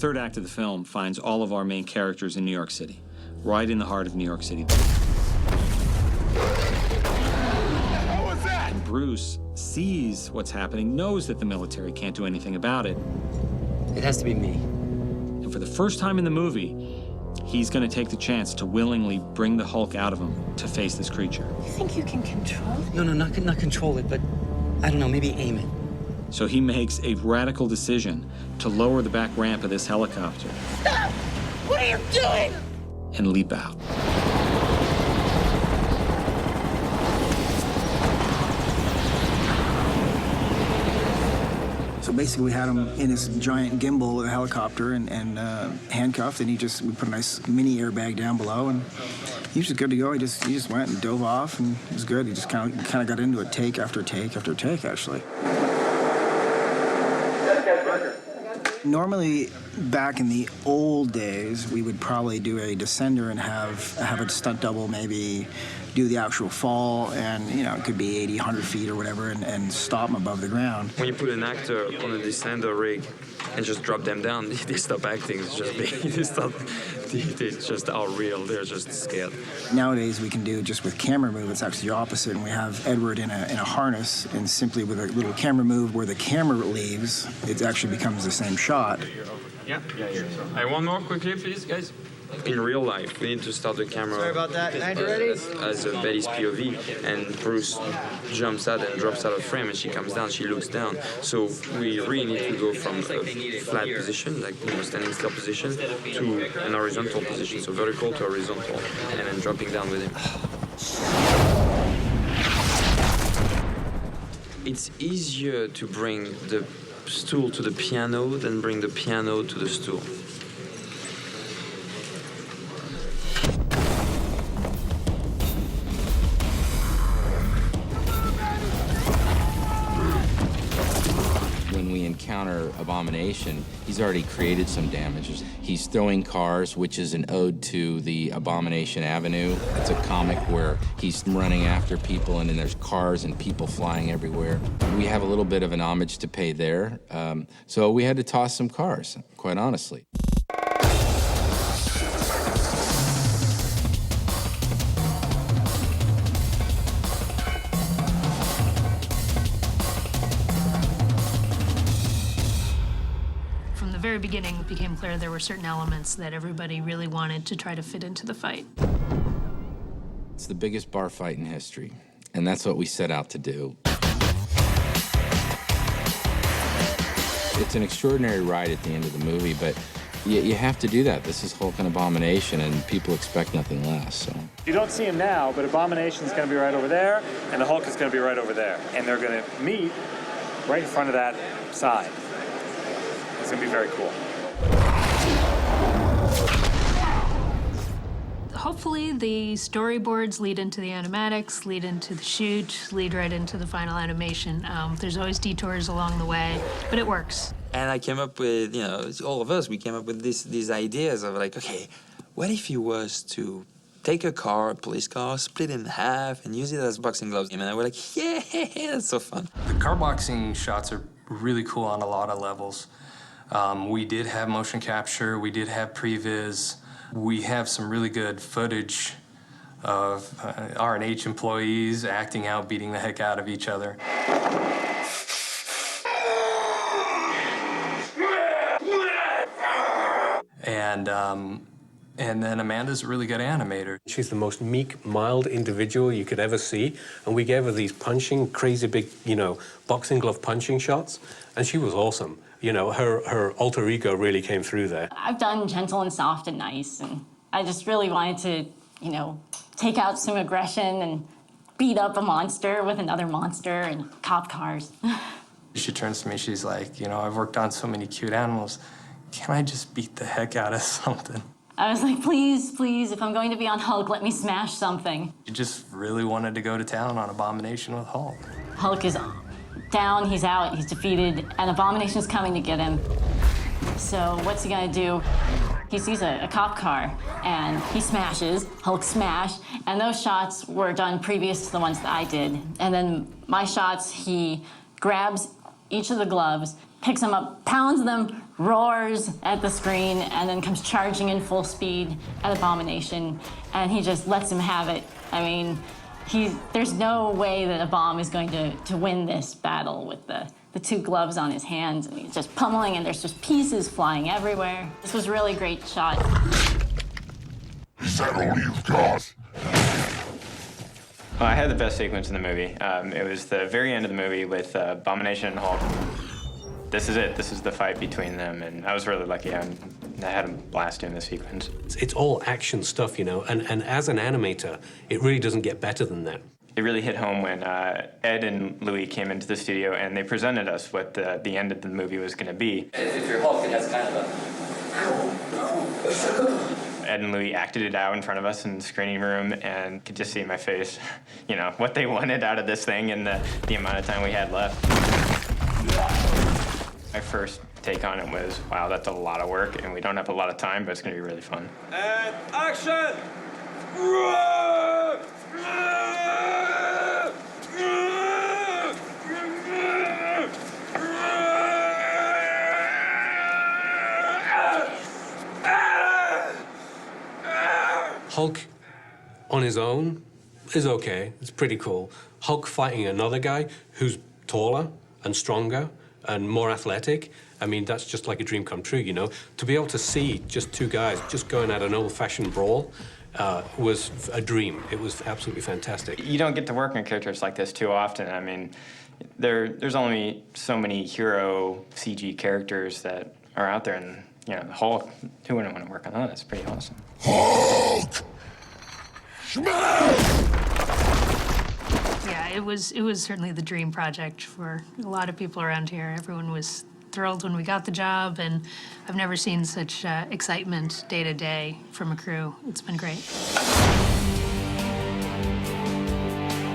third act of the film finds all of our main characters in New York City, right in the heart of New York City. And Bruce sees what's happening, knows that the military can't do anything about it. It has to be me. And for the first time in the movie, he's going to take the chance to willingly bring the Hulk out of him to face this creature. You think you can control it? No, not control it, but I don't know, maybe aim it. So he makes a radical decision to lower the back ramp of this helicopter. Stop! What are you doing? And leap out. So basically, we had him in this giant gimbal, a helicopter, and handcuffed, and we put a nice mini airbag down below, and he was just good to go. He just went and dove off, and it was good. He just kind of got into it, take after take after take, actually. Normally, back in the old days, we would probably do a descender and have a stunt double maybe do the actual fall, and it could be 80, 100 feet or whatever, and stop them above the ground. When you put an actor on a descender rig and just drop them down, they stop acting. It's just they just are real. They're just scared. Nowadays, we can do just with camera move. It's actually the opposite, and we have Edward in a harness, and simply with a little camera move where the camera leaves, it actually becomes the same shot. Yeah. Hey, one more quickly, please, guys. In real life, we need to start the camera. Sorry about that. Are you ready? As a Betty's POV, and Bruce jumps out and drops out of frame, and she comes down, she looks down. So we really need to go from a flat position, like standing still position, to an horizontal position, so vertical to horizontal, and then dropping down with him. It's easier to bring the stool to the piano than bring the piano to the stool. Encounter Abomination, he's already created some damages. He's throwing cars, which is an ode to the Abomination Avenue. It's a comic where he's running after people, and then there's cars and people flying everywhere. We have a little bit of an homage to pay there, so we had to toss some cars, quite honestly. Very beginning, it became clear there were certain elements that everybody really wanted to try to fit into the fight. It's the biggest bar fight in history, and that's what we set out to do. It's an extraordinary ride at the end of the movie, but you have to do that. This is Hulk and Abomination, and people expect nothing less, so. You don't see him now, but Abomination's gonna be right over there, and the Hulk is gonna be right over there. And they're gonna meet right in front of that side. It's gonna be very cool. Hopefully the storyboards lead into the animatics, lead into the shoot, lead right into the final animation. There's always detours along the way, but it works. And I came up with, all of us, we came up with these ideas of like, okay, what if he was to take a car, a police car, split it in half, and use it as boxing gloves? And I was like, yeah, that's so fun. The car boxing shots are really cool on a lot of levels. We did have motion capture, we did have previs. We have some really good footage of R&H employees acting out, beating the heck out of each other. And then Amanda's a really good animator. She's the most meek, mild individual you could ever see, and we gave her these punching, crazy big, boxing glove punching shots, and she was awesome. Her alter ego really came through there. I've done gentle and soft and nice, and I just really wanted to, take out some aggression and beat up a monster with another monster and cop cars. She turns to me, she's like, I've worked on so many cute animals. Can I just beat the heck out of something? I was like, please, if I'm going to be on Hulk, let me smash something. She just really wanted to go to town on Abomination with Hulk. Hulk is down, he's out, he's defeated, and Abomination's coming to get him. So what's he gonna do? He sees a cop car, and he smashes, Hulk smash, and those shots were done previous to the ones that I did. And then my shots, he grabs each of the gloves, picks them up, pounds them, roars at the screen, and then comes charging in full speed at Abomination, and he just lets him have it. I mean, there's no way that a bomb is going to win this battle with the two gloves on his hands, and he's just pummeling, and there's just pieces flying everywhere. This was a really great shot. Is that all you've got? Well, I had the best sequence in the movie. It was the very end of the movie with Abomination and Hulk. This is it. This is the fight between them, and I was really lucky. I had a blast doing the sequence. It's all action stuff, you know, and as an animator, it really doesn't get better than that. It really hit home when Ed and Louis came into the studio and they presented us what the end of the movie was going to be. If you're Hulk, it has kind of a... Ed and Louis acted it out in front of us in the screening room, and could just see my face, you know, what they wanted out of this thing and the amount of time we had left. My first take on it was, wow, that's a lot of work, and we don't have a lot of time, but it's going to be really fun. And action! Hulk on his own is okay. It's pretty cool. Hulk fighting another guy who's taller and stronger and more athletic, I mean, that's just like a dream come true, you know? To be able to see just two guys just going at an old-fashioned brawl was a dream. It was absolutely fantastic. You don't get to work on characters like this too often. I mean, there's only so many hero CG characters that are out there, and, you know, the Hulk, who wouldn't want to work on that? It's pretty awesome. Hulk! Yeah, it was certainly the dream project for a lot of people around here. Everyone was thrilled when we got the job, and I've never seen such excitement day to day from a crew. It's been great.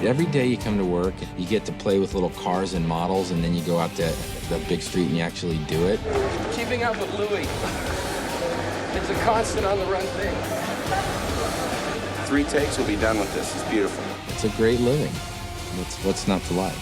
Every day you come to work, you get to play with little cars and models, and then you go out to the big street and you actually do it. Keeping up with Louis. It's a constant on-the-run thing. 3 takes, we'll be done with this. It's beautiful. It's a great living. What's not to like?